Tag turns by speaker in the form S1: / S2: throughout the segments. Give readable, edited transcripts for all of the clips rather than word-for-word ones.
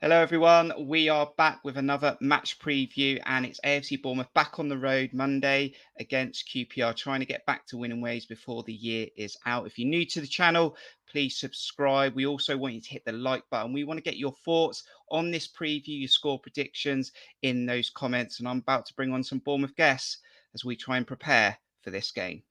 S1: Hello, everyone. We are back with another match preview, and it's AFC Bournemouth back on the road Monday against QPR, trying to get back to winning ways before the year is out. If you're new to the channel, please subscribe. We also want you to hit the like button. We want to get your thoughts on this preview, your score predictions in those comments. And I'm about to bring on some Bournemouth guests as we try and prepare for this game.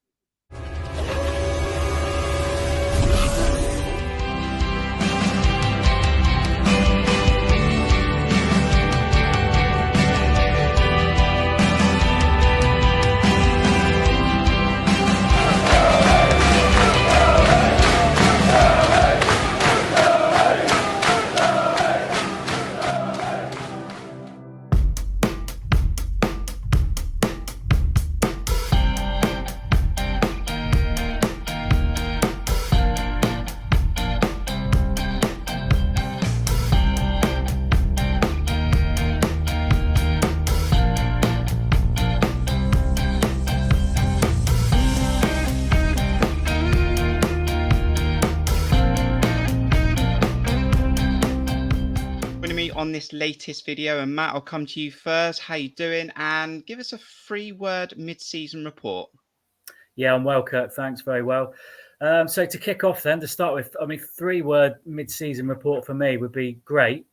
S1: On this latest video, and Matt, I'll come to you first. How you doing? And give us a 3-word mid-season report.
S2: Yeah, I'm well, Kirk. Thanks, very well. So to kick off then, to start with, 3-word mid-season report for me would be great.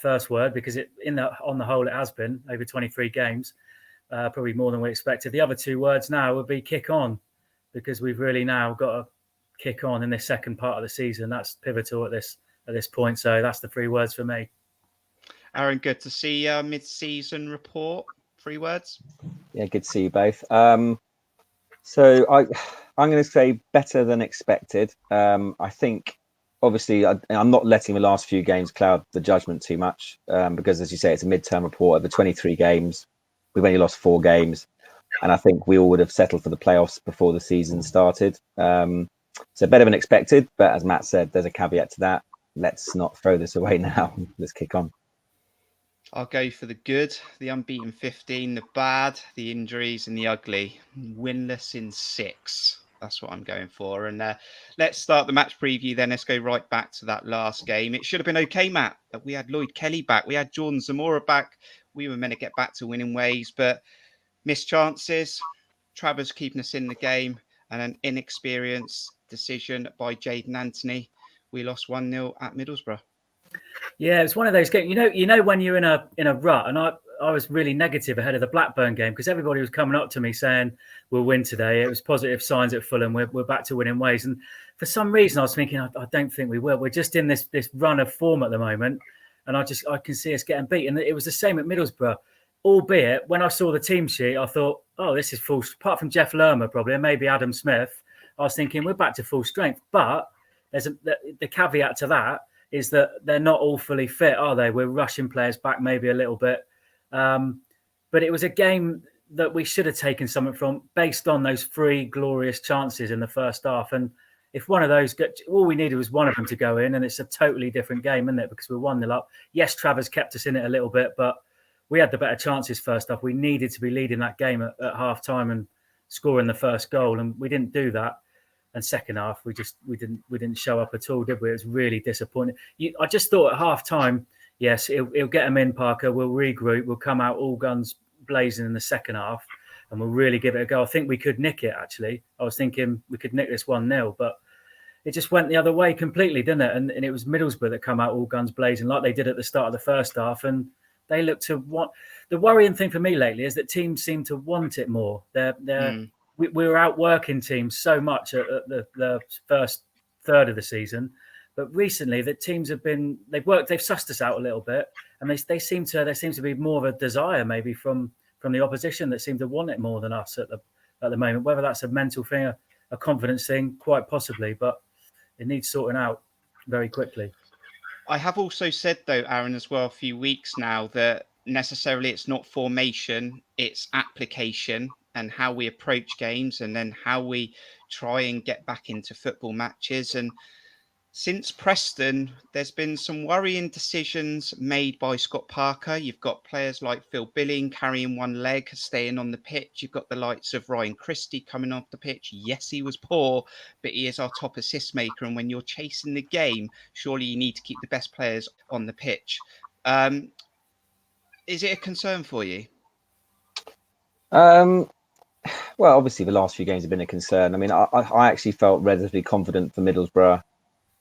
S2: First word, because on the whole, it has been over 23 games, probably more than we expected. The other 2 words now would be kick on, because we've really now got to kick on in this second part of the season. That's pivotal at this point. So that's the 3 words for me.
S1: Aaron, good to see you. Mid-season report. 3 words.
S3: Yeah, good to see you both. So I'm going to say better than expected. I think, obviously, I'm not letting the last few games cloud the judgment too much because, as you say, it's a mid-term report over 23 games. We've only lost 4 games. And I think we all would have settled for the playoffs before the season started. So better than expected. But as Matt said, there's a caveat to that. Let's not throw this away now. Let's kick on.
S1: I'll go for the good, the unbeaten 15, the bad, the injuries, and the ugly. Winless in 6. That's what I'm going for. And let's start the match preview then. Let's go right back to that last game. It should have been okay, Matt, that we had Lloyd Kelly back. We had Jordan Zamora back. We were meant to get back to winning ways, but missed chances. Travers keeping us in the game, and an inexperienced decision by Jaden Anthony. We lost 1-0 at Middlesbrough.
S2: Yeah, it's one of those games. You know when you're in a rut, and I was really negative ahead of the Blackburn game because everybody was coming up to me saying we'll win today. It was positive signs at Fulham. We're back to winning ways, and for some reason I was thinking I don't think we will. We're just in this run of form at the moment, and I can see us getting beat. And it was the same at Middlesbrough, albeit when I saw the team sheet, I thought, oh, this is full. Apart from Jeff Lerma probably, and maybe Adam Smith, I was thinking we're back to full strength. But there's the caveat to that is that they're not all fully fit, are they? We're rushing players back maybe a little bit. But it was a game that we should have taken something from based on those 3 glorious chances in the first half. And if one of those, all we needed was one of them to go in, and it's a totally different game, isn't it? Because we're 1-0 up. Yes, Travers kept us in it a little bit, but we had the better chances first half. We needed to be leading that game at half time and scoring the first goal, and we didn't do that. And second half, we didn't show up at all, did we? It was really disappointing. I just thought at half time, yes, it'll get them in, Parker. We'll regroup. We'll come out all guns blazing in the second half, and we'll really give it a go. I think we could nick it, actually. I was thinking we could nick this 1-0, but it just went the other way completely, didn't it? And it was Middlesbrough that come out all guns blazing like they did at the start of the first half, and they looked to want. The worrying thing for me lately is that teams seem to want it more. We were outworking teams so much at the first third of the season, but recently the teams they've sussed us out a little bit, and there seems to be more of a desire maybe from the opposition that seem to want it more than us at the moment. Whether that's a mental thing, a confidence thing, quite possibly, but it needs sorting out very quickly.
S1: I have also said though, Aaron, as well, a few weeks now that necessarily it's not formation, it's application and how we approach games and then how we try and get back into football matches. And Since Preston, there's been some worrying decisions made by Scott Parker. You've got players like Phil Billing carrying one leg, staying on the pitch. You've got the likes of Ryan Christie coming off the pitch. Yes, he was poor, but he is our top assist maker. And when you're chasing the game, surely you need to keep the best players on the pitch. Is it a concern for you?
S3: Well, obviously the last few games have been a concern. I mean, I actually felt relatively confident for Middlesbrough.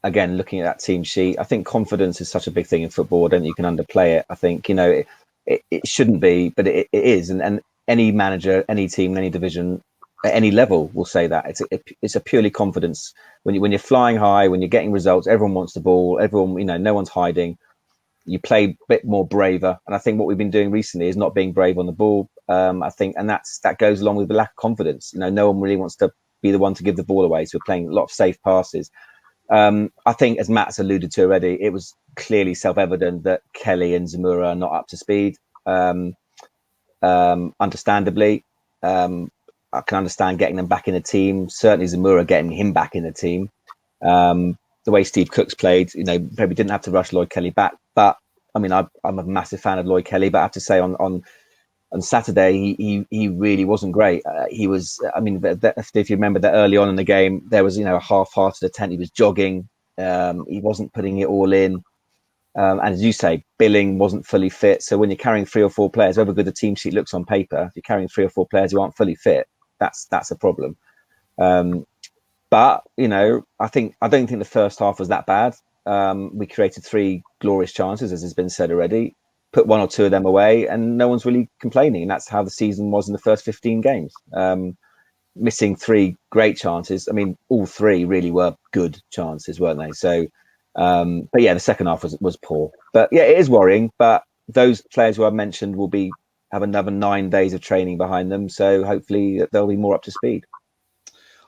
S3: Again, looking at that team sheet, I think confidence is such a big thing in football. I don't think you can underplay it. I think, it shouldn't be, but it is. And any manager, any team, any division, at any level will say that. It's a purely confidence. When you're flying high, when you're getting results, everyone wants the ball. Everyone, no one's hiding. You play a bit more braver. And I think what we've been doing recently is not being brave on the ball. I think, and that goes along with the lack of confidence. No one really wants to be the one to give the ball away. So we're playing a lot of safe passes. I think, as Matt's alluded to already, it was clearly self-evident that Kelly and Zamora are not up to speed. Understandably, I can understand getting them back in the team. Certainly, Zamora getting him back in the team. The way Steve Cook's played, probably didn't have to rush Lloyd Kelly back. But I mean, I'm a massive fan of Lloyd Kelly, but I have to say on Saturday, he really wasn't great. He was, I mean, if you remember that early on in the game, there was, a half-hearted attempt. He was jogging. He wasn't putting it all in. And as you say, Billing wasn't fully fit. So when you're carrying 3 or 4 players, however good the team sheet looks on paper, if you're carrying 3 or 4 players who aren't fully fit, that's a problem. But, I don't think the first half was that bad. We created 3 glorious chances, as has been said already. Put 1 or 2 of them away, and no one's really complaining. And that's how the season was in the first 15 games. Missing 3 great chances. I mean, all 3 really were good chances, weren't they? So, but yeah, the second half was poor. But yeah, it is worrying. But those players who I mentioned will have another 9 days of training behind them. So hopefully they'll be more up to speed.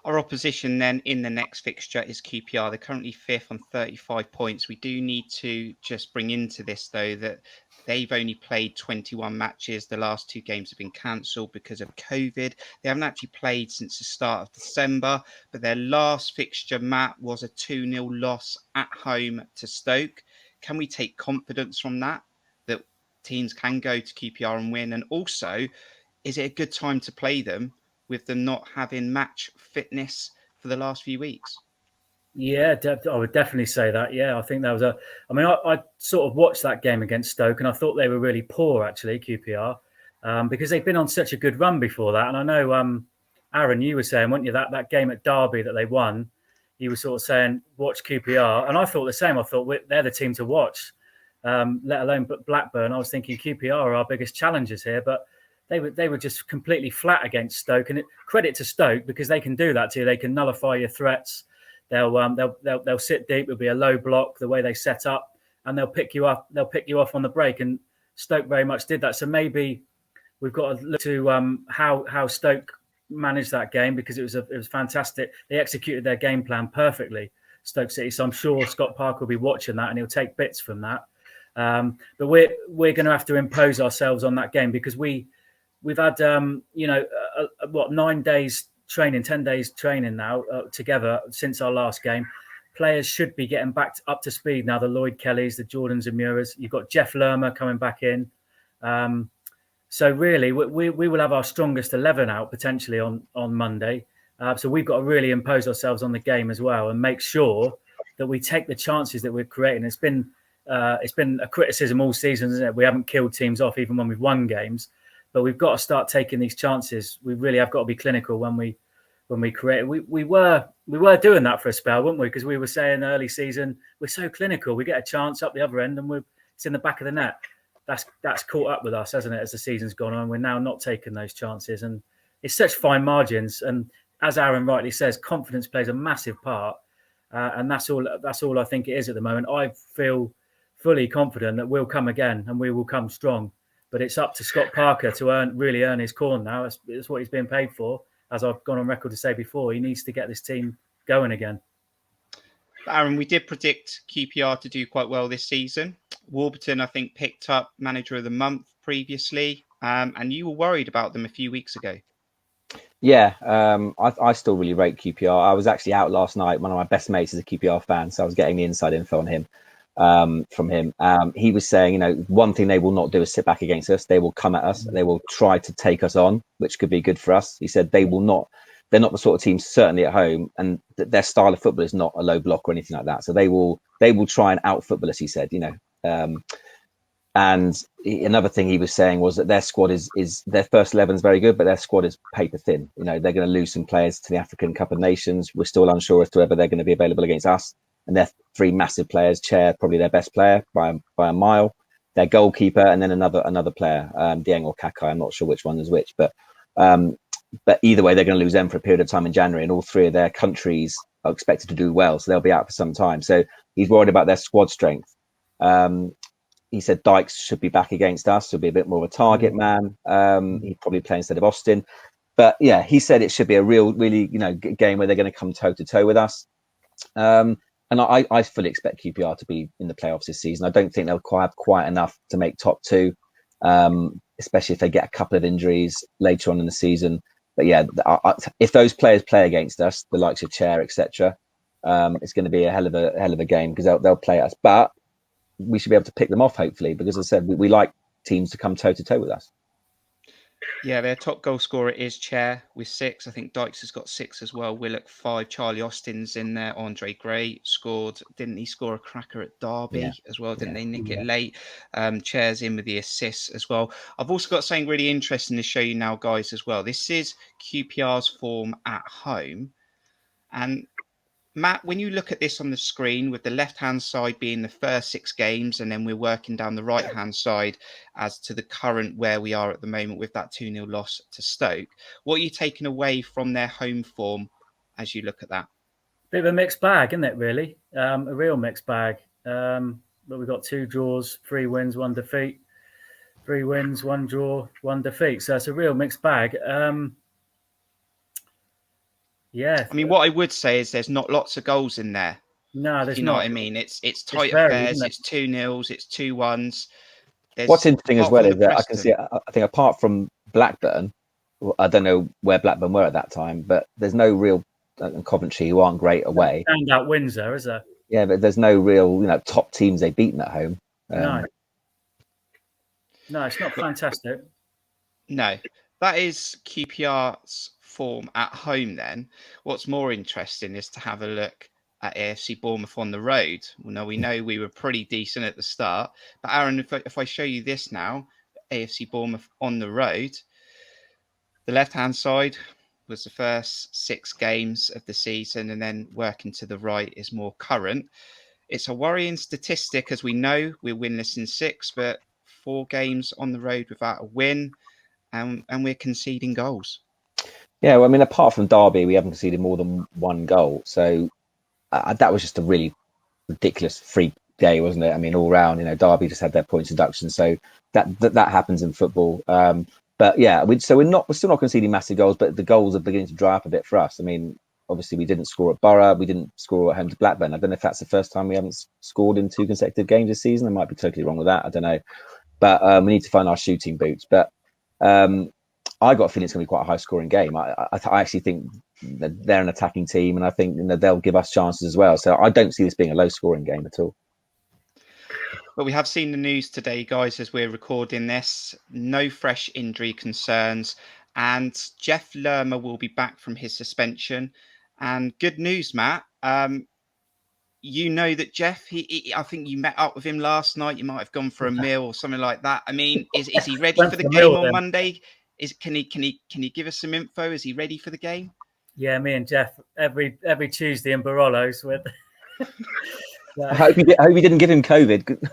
S1: Our opposition then in the next fixture is QPR. They're currently 5th on 35 points. We do need to just bring into this, though, that they've only played 21 matches. The last 2 games have been cancelled because of COVID. They haven't actually played since the start of December, but their last fixture, Matt, was a 2-0 loss at home to Stoke. Can we take confidence from that teams can go to QPR and win? And also, is it a good time to play them with them not having match fitness for the last few weeks?
S2: Yeah, I would definitely say that. Yeah, I think that was I sort of watched that game against Stoke and I thought they were really poor, actually, QPR, because they've been on such a good run before that. And I know, Aaron, you were saying, weren't you, that game at Derby that they won, you were sort of saying, watch QPR. And I thought the same. I thought they're the team to watch, let alone Blackburn. I was thinking QPR are our biggest challengers here, but they were just completely flat against Stoke. And credit to Stoke, because they can do that to you. They can nullify your threats. They'll sit deep. It'll be a low block the way they set up, and they'll pick you up. They'll pick you off on the break, and Stoke very much did that. So maybe we've got to look to how Stoke managed that game, because it was fantastic. They executed their game plan perfectly, Stoke City. So I'm sure Scott Parker will be watching that, and he'll take bits from that. But we're going to have to impose ourselves on that game, because we've had 9 days training, 10 days training now together since our last game. Players should be getting back up to speed now. The Lloyd Kellys, the Jordan Zamuras. You've got Jeff Lerma coming back in. So really, we will have our strongest 11 out potentially on Monday. So we've got to really impose ourselves on the game as well and make sure that we take the chances that we're creating. It's been a criticism all season, isn't it? We haven't killed teams off even when we've won games. But we've got to start taking these chances. We really have got to be clinical when we create. We were doing that for a spell, weren't we? Because we were saying early season, we're so clinical. We get a chance up the other end, and it's in the back of the net. That's caught up with us, hasn't it? As the season's gone on, we're now not taking those chances, and it's such fine margins. And as Aaron rightly says, confidence plays a massive part, and that's all I think it is at the moment. I feel fully confident that we'll come again, and we will come strong. But it's up to Scott Parker to really earn his corn now. That's what he's being paid for. As I've gone on record to say before, he needs to get this team going again.
S1: Aaron, we did predict QPR to do quite well this season. Warburton, I think, picked up Manager of the Month previously, and you were worried about them a few weeks ago.
S3: Yeah, I still really rate QPR. I was actually out last night. One of my best mates is a QPR fan, so I was getting the inside info on him from him. He was saying, one thing they will not do is sit back against us. They will come at us. They will try to take us on, which could be good for us. He said they will not. They're not the sort of team, certainly at home, and their style of football is not a low block or anything like that. So they will try and out football us. He said, and another thing he was saying was that their squad is their first 11 is very good, but their squad is paper thin. They're going to lose some players to the African Cup of Nations. We're still unsure as to whether they're going to be available against us. And they're three massive players. Chair, probably their best player by a mile. Their goalkeeper, and then another player, Dieng or Kaye. I'm not sure which one is which, but either way, they're going to lose them for a period of time in January. And all three of their countries are expected to do well, so they'll be out for some time. So he's worried about their squad strength. He said Dykes should be back against us. He'll be a bit more of a target man. He'd probably play instead of Austin. But yeah, he said it should be a really game where they're going to come toe to toe with us. And I fully expect QPR to be in the playoffs this season. I don't think they'll have quite enough to make top two, especially if they get a couple of injuries later on in the season. But yeah, if those players play against us, the likes of Chair, etc., it's going to be a hell of a game because they'll play us. But we should be able to pick them off, hopefully, because as I said, we like teams to come toe to toe with us.
S1: Yeah, their top goal scorer is Chair with 6. I think Dykes has got 6 as well. Willock 5. Charlie Austin's in there. Andre Gray scored. Didn't he score a cracker at Derby as well? Didn't they nick it late? Chair's in with the assists as well. I've also got something really interesting to show you now, guys, as well. This is QPR's form at home. And Matt, when you look at this on the screen with the left-hand side being the first 6 games, and then we're working down the right-hand side as to the current where we are at the moment with that 2-0 loss to Stoke, what are you taking away from their home form as you look at that?
S2: Bit of a mixed bag, isn't it, really? A real mixed bag. But we've got 2 draws, 3 wins, 1 defeat. 3 wins, 1 draw, 1 defeat. So it's a real mixed bag. Yeah.
S1: I mean, what I would say is there's not lots of goals in there.
S2: No, there's
S1: you know
S2: not.
S1: What I mean? It's tight affairs. It's 2-0s. It's 2-1s.
S3: What's interesting as well is that I can see. I think apart from Blackburn, I don't know where Blackburn were at that time, but there's no real Coventry who aren't great away.
S2: Standout wins there, is there?
S3: Yeah, but there's no real top teams they've beaten at home.
S2: No, it's not fantastic.
S1: No, that is QPR's form at home. Then what's more interesting is to have a look at AFC Bournemouth on the road. Well, now we know we were pretty decent at the start, but Aaron, if I show you this now, AFC Bournemouth on the road, the left-hand side was the first 6 games of the season, and then working to the right is more current. It's a worrying statistic, as we know we're winless in 6, but 4 games on the road without a win, and we're conceding goals.
S3: Yeah, well, I mean, apart from Derby, we haven't conceded more than 1 goal. So that was just a really ridiculous freak day, wasn't it? I mean, all round, Derby just had their points deduction. So that happens in football. But yeah, we're still not conceding massive goals, but the goals are beginning to dry up a bit for us. I mean, obviously we didn't score at Borough, we didn't score at home to Blackburn. I don't know if that's the first time we haven't scored in 2 consecutive games this season. I might be totally wrong with that. I don't know. But we need to find our shooting boots. But I got a feeling it's going to be quite a high-scoring game. I actually think that they're an attacking team, and I think they'll give us chances as well. So I don't see this being a low-scoring game at all.
S1: But we have seen the news today, guys, as we're recording this. No fresh injury concerns. And Jeff Lerma will be back from his suspension. And good news, Matt. You know that Jeff, I think you met up with him last night. You might have gone for a meal or something like that. I mean, is he ready for the game on Monday? Can he give us some info? Is he ready for the game?
S2: Yeah, me and Jeff every Tuesday in Barolo's with.
S3: I hope you didn't give him COVID.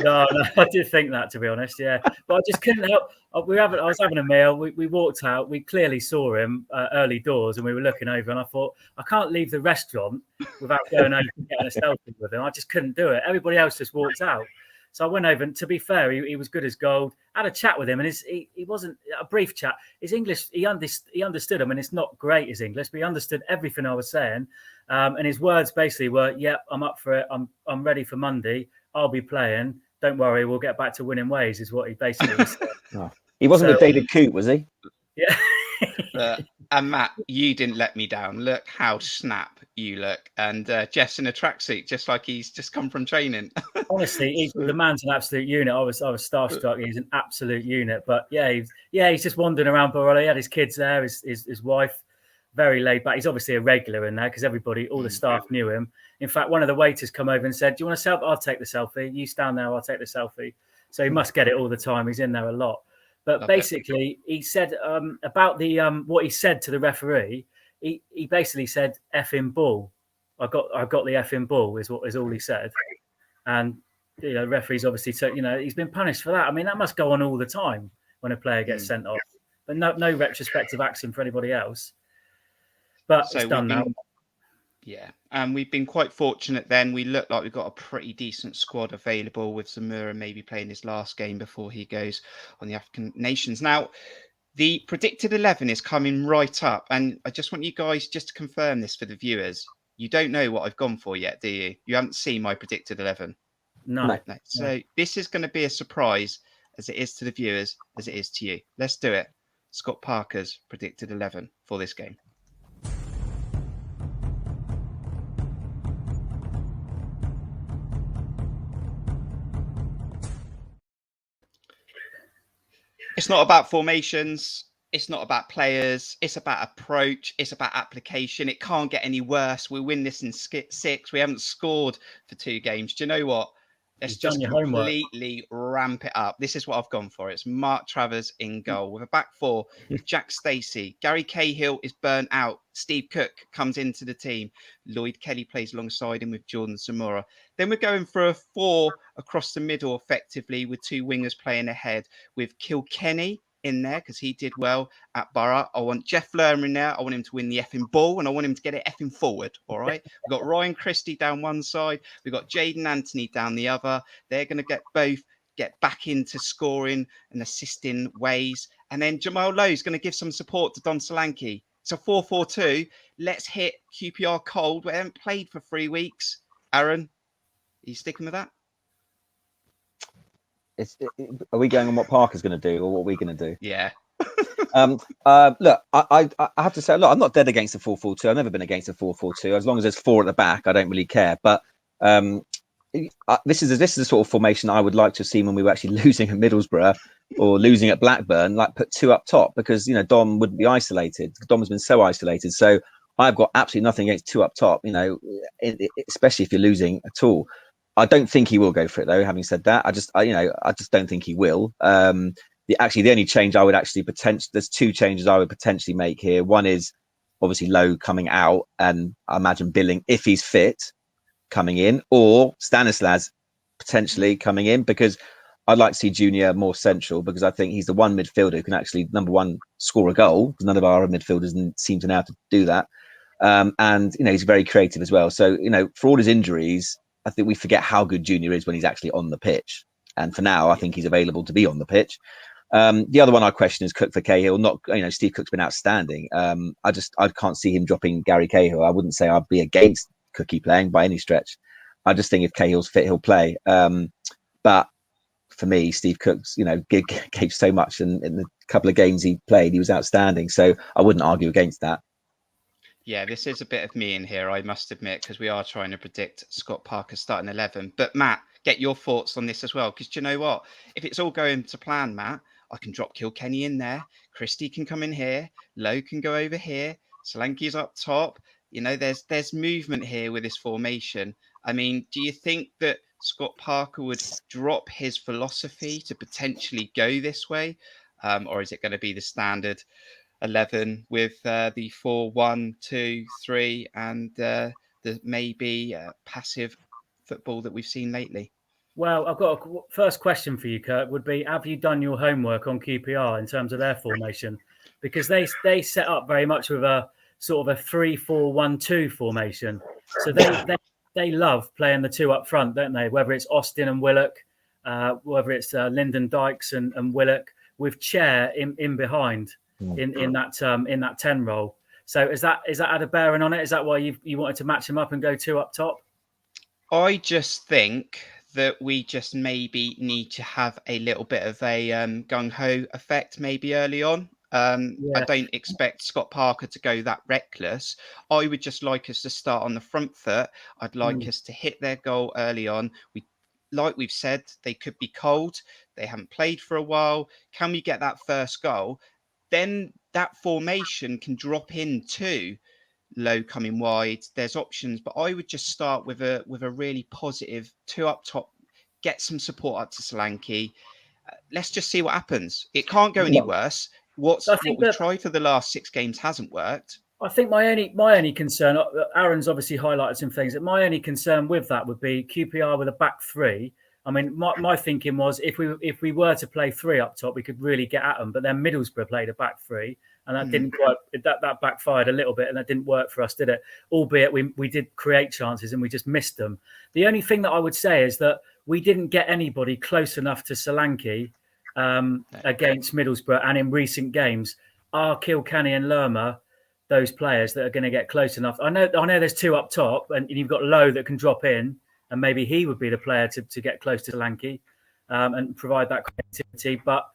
S2: No, I did think that, to be honest. Yeah, but I just couldn't help. I was having a meal. We walked out. We clearly saw him early doors, and we were looking over. And I thought, I can't leave the restaurant without going over and getting a selfie with him. I just couldn't do it. Everybody else just walked out. So I went over, and to be fair, he was good as gold. I had a chat with him, and he wasn't a brief chat. His English, he understood him, and it's not great, his English, but he understood everything I was saying. And his words basically were, "Yep, I'm up for it. I'm ready for Monday. I'll be playing. Don't worry, we'll get back to winning ways," is what he basically said.
S3: Oh, he wasn't with David Coote, was he?
S2: Yeah.
S1: And Matt, you didn't let me down. Look how snap you look. And Jeff's in a tracksuit, just like he's just come from training.
S2: Honestly, the man's an absolute unit. I was starstruck. He's an absolute unit. But he's just wandering around Borrello. He had his kids there, his wife, very laid back. He's obviously a regular in there because all the staff knew him. In fact, one of the waiters come over and said, "Do you want a selfie? I'll take the selfie. You stand there, I'll take the selfie." So he must get it all the time. He's in there a lot. But basically, he said about the what he said to the referee. He basically said "effing ball." I got the effing ball is all he said. And referees obviously said, he's been punished for that. I mean, that must go on all the time when a player gets sent off. But no retrospective action for anybody else. But so it's done now.
S1: Yeah, and we've been quite fortunate then. We look like we've got a pretty decent squad available, with Zamora maybe playing his last game before he goes on the African Nations. Now, the predicted 11 is coming right up, and I just want you guys just to confirm this for the viewers. You don't know what I've gone for yet, do you? You haven't seen my predicted 11?
S2: No.
S1: So this is going to be a surprise, as it is to the viewers, as it is to you. Let's do it. Scott Parker's predicted 11 for this game. It's not about formations. It's not about players. It's about approach. It's about application. It can't get any worse. We win this in 6. We haven't scored for 2 games. Do you know what? Let's just completely ramp it up. This is what I've gone for. It's Mark Travers in goal with a back 4. Jack Stacey. Gary Cahill is burnt out. Steve Cook comes into the team. Lloyd Kelly plays alongside him with Jordan Zamora. Then we're going for a 4 across the middle effectively, with 2 wingers playing ahead, with Kilkenny in there because he did well at Borough. I want Jeff Lerner in there. I want him to win the effing ball, and I want him to get it effing forward. All right. We've got Ryan Christie down one side. We've got Jaden Anthony down the other. They're going to get back into scoring and assisting ways. And then Jamal Lowe's going to give some support to Don Solanke. It's a 4-4-2. Let's hit QPR cold. We haven't played for 3 weeks. Aaron, are you sticking with that?
S3: Are we going on what Parker's going to do, or what we're going to do?
S1: Yeah.
S3: Look, I have to say, look, I'm not dead against the 4-4-2. I've never been against a 4-4-2. As long as there's 4 at the back, I don't really care. But this is the sort of formation I would like to see when we were actually losing at Middlesbrough or losing at Blackburn. Like, put 2 up top, because Dom wouldn't be isolated. Dom has been so isolated. So I've got absolutely nothing against 2 up top. Especially if you're losing at all. I don't think he will go for it, though. Having said that, I just don't think he will. The only change I would actually there's 2 changes I would potentially make here. One is obviously Lowe coming out, and I imagine Billing, if he's fit, coming in, or Stanislas potentially coming in, because I'd like to see Junior more central, because I think he's the one midfielder who can actually, number one, score a goal, because none of our midfielders seem to know how to do that. And he's very creative as well. So for all his injuries, I think we forget how good Junior is when he's actually on the pitch. And for now, I think he's available to be on the pitch. The other one I question is Cook for Cahill. Not, Steve Cook's been outstanding. I can't see him dropping Gary Cahill. I wouldn't say I'd be against Cookie playing by any stretch. I just think if Cahill's fit, he'll play. But for me, Steve Cook's, gave so much, and in the couple of games he played, he was outstanding. So I wouldn't argue against that.
S1: Yeah, this is a bit of me in here, I must admit, because we are trying to predict Scott Parker starting 11. But Matt, get your thoughts on this as well, because do you know what? If it's all going to plan, Matt, I can drop Kilkenny in there. Christie can come in here. Lowe can go over here. Solanke's up top. There's movement here with this formation. I mean, do you think that Scott Parker would drop his philosophy to potentially go this way? Or is it going to be the standard 11 with the 4-1-2-3 and the maybe passive football that we've seen lately?
S2: Well, I've got a first question for you, Kirk, would be, have you done your homework on QPR in terms of their formation? Because they set up very much with a sort of a 3-4-1-2 formation. So they love playing the 2 up front, don't they? Whether it's Austin and Willock, whether it's Lyndon Dykes and Willock, with Chair in behind in that 10 role. So is that had a bearing on it? Is that why you wanted to match him up and go 2 up top?
S1: I just think that we just maybe need to have a little bit of a gung-ho effect maybe early on. I don't expect Scott Parker to go that reckless. I would just like us to start on the front foot. I'd like us to hit their goal early on. Like we've said, they could be cold. They haven't played for a while. Can we get that first goal? Then that formation can drop into low coming wide. There's options, but I would just start with a really positive 2 up top. Get some support up to Solanke. Let's just see what happens. It can't go any worse. What we've tried for the last 6 games hasn't worked.
S2: I think my only concern, Aaron's obviously highlighted some things. My only concern with that would be QPR with a back three. I mean, my thinking was if we were to play 3 up top, we could really get at them. But then Middlesbrough played a back three, and that didn't quite. That backfired a little bit, and that didn't work for us, did it? Albeit we did create chances and we just missed them. The only thing that I would say is that we didn't get anybody close enough to Solanke against Middlesbrough, and in recent games, are Kilkenny and Lerma those players that are going to get close enough? I know there's 2 up top, and you've got Lowe that can drop in, and maybe he would be the player to get close to Solanke and provide that creativity. But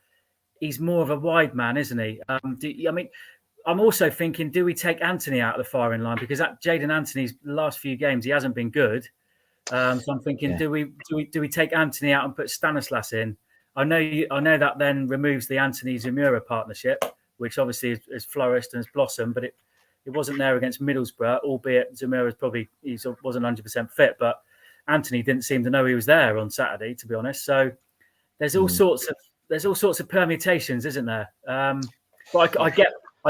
S2: he's more of a wide man, isn't he? I'm also thinking, do we take Anthony out of the firing line? Because at Jayden Anthony's last few games, he hasn't been good. So I'm thinking, do we take Anthony out and put Stanislas in? I know that then removes the Anthony Zamora partnership, which obviously has flourished and has blossomed, but it wasn't there against Middlesbrough, albeit Zamora wasn't 100% fit, but Anthony didn't seem to know he was there on Saturday, to be honest. So there's all sorts of permutations, isn't there? But I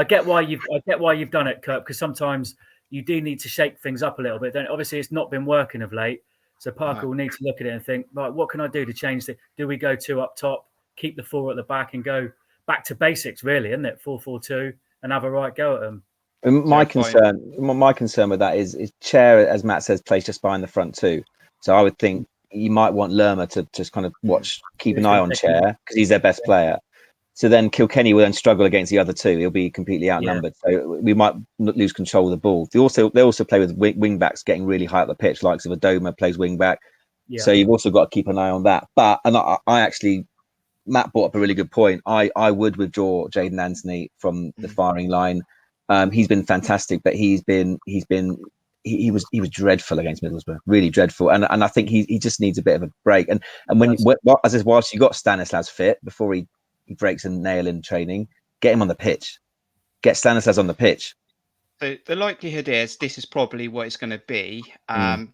S2: get why you've done it, Kirk, because sometimes you do need to shake things up a little bit. Obviously, it's not been working of late, so Parker will need to look at it and think, right, what can I do to change it? Do we go 2 up top, keep the 4 at the back, and go back to basics, really, isn't it? 4-4-2, and have a right go at them.
S3: My concern with that is Chair, as Matt says, plays just behind the front 2. So I would think you might want Lerma to just kind of keep an eye on Chair because he's their best player. So then Kilkenny will then struggle against the other 2. He'll be completely outnumbered. So we might lose control of the ball. They also play with wing backs getting really high up the pitch, likes of Adoma plays wing back. Yeah. So you've also got to keep an eye on that. But I actually, Matt brought up a really good point. I would withdraw Jayden Anthony from the firing line. He's been fantastic, but he was dreadful against Middlesbrough, really dreadful. And I think he just needs a bit of a break. And whilst you got Stanislas fit before he breaks a nail in training, get him on the pitch. Get Stanislas on the pitch.
S1: So the likelihood is this is probably what it's going to be.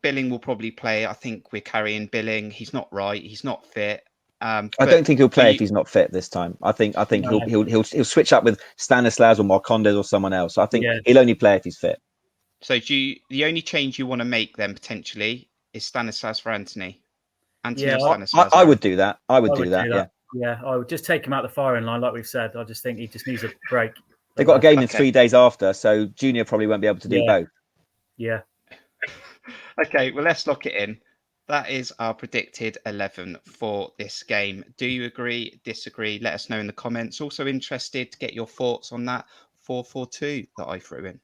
S1: Billing will probably play. I think we're carrying Billing. He's not right. He's not fit.
S3: I don't think he'll play if he's not fit this time. I think he'll switch up with Stanislas or Marcondes or someone else. So I think he'll only play if he's fit.
S1: So the only change you want to make then potentially is Stanislas for Anthony.
S3: Stanislas. I would do that. I would do that.
S2: Yeah, I would just take him out the firing line, like we've said. I just think he just needs a break.
S3: They've got a game in 3 days after, so Junior probably won't be able to do both.
S2: Yeah.
S1: Okay, well, let's lock it in. That is our predicted 11 for this game. Do you agree, disagree? Let us know in the comments. Also interested to get your thoughts on that 4-4-2 that I threw in.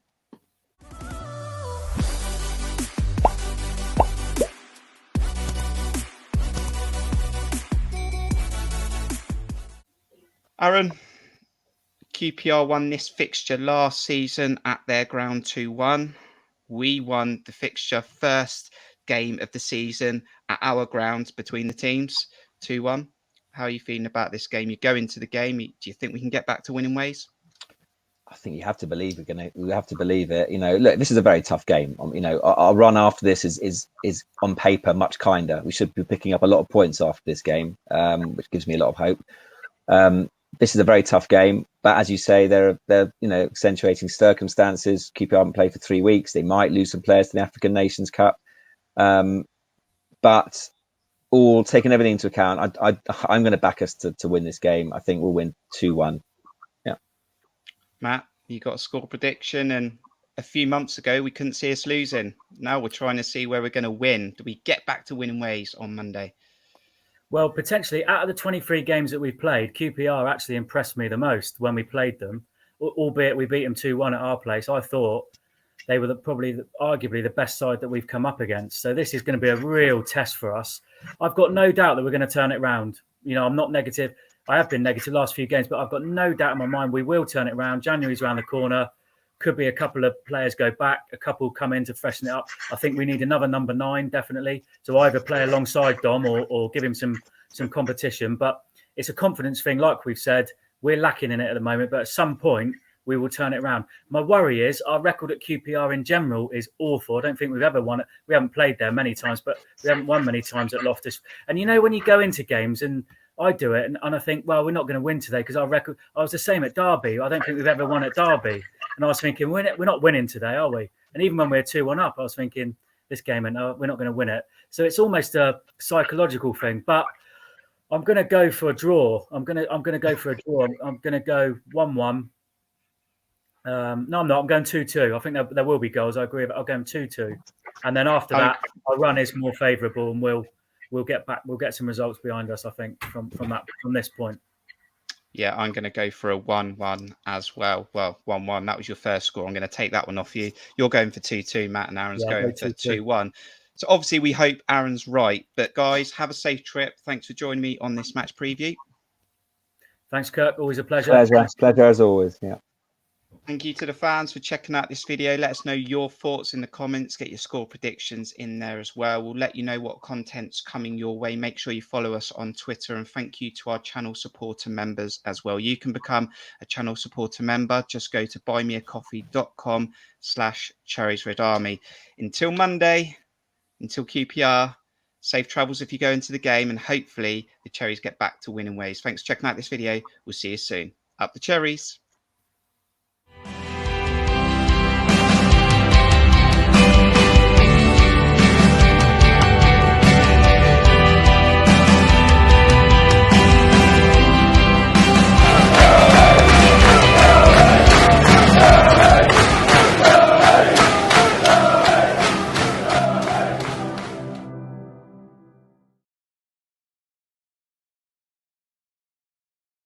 S1: Aaron, QPR won this fixture last season at their ground 2-1. We won the fixture first game of the season at our ground between the teams 2-1. How are you feeling about this game? You go into the game. Do you think we can get back to winning ways?
S3: I think you have to believe we have to believe it. Look, this is a very tough game. Our run after this is on paper much kinder. We should be picking up a lot of points after this game, which gives me a lot of hope. This is a very tough game, but as you say, they're accentuating circumstances. QPR haven't played for 3 weeks. They might lose some players to the African Nations Cup, but all taking everything into account, I'm going to back us to win this game. I think we'll win 2-1. Yeah,
S1: Matt, you got a score prediction, and a few months ago we couldn't see us losing. Now we're trying to see where we're going to win. Do we get back to winning ways on Monday?
S2: Well, potentially, out of the 23 games that we've played, QPR actually impressed me the most when we played them, albeit we beat them 2-1 at our place. I thought they were arguably the best side that we've come up against. So this is going to be a real test for us. I've got no doubt that we're going to turn it around. I'm not negative. I have been negative last few games, but I've got no doubt in my mind we will turn it around. January's around the corner. Could be a couple of players go back, a couple come in to freshen it up. I think we need another number 9, definitely, to either play alongside Dom or give him some competition. But it's a confidence thing, like we've said. We're lacking in it at the moment, but at some point we will turn it around. My worry is our record at QPR in general is awful. I don't think we've ever won it. We haven't played there many times, but we haven't won many times at Loftus. And you know, when you go into games, and I do it, and I think, well, we're not going to win today because our record. I was the same at Derby. I don't think we've ever won at Derby. And I was thinking, we're not winning today, are we? And even when we're 2-1 up, I was thinking, this game, and we're not going to win it. So it's almost a psychological thing. But I'm going to go for a draw. I'm going to go for a draw. I'm going to go 1-1. No, I'm not. I'm going 2-2. I think there will be goals. I agree. But I'll go 2-2. And then after that, our run is more favourable, and we'll get back. We'll get some results behind us, I think, from this point.
S1: Yeah, I'm going to go for a 1-1 as well. Well, 1-1. That was your first score. I'm going to take that one off you. You're going for 2-2, Matt, and Aaron's going for 2-1. So obviously we hope Aaron's right. But guys, have a safe trip. Thanks for joining me on this match preview.
S2: Thanks, Kirk. Always a pleasure.
S3: Pleasure as always. Yeah.
S1: Thank you to the fans for checking out this video. Let us know your thoughts in the comments. Get your score predictions in there as well. We'll let you know what content's coming your way. Make sure you follow us on Twitter. And thank you to our channel supporter members as well. You can become a channel supporter member. Just go to buymeacoffee.com/Cherries Red Army. Until Monday, until QPR, safe travels if you go into the game. And hopefully the Cherries get back to winning ways. Thanks for checking out this video. We'll see you soon. Up the Cherries.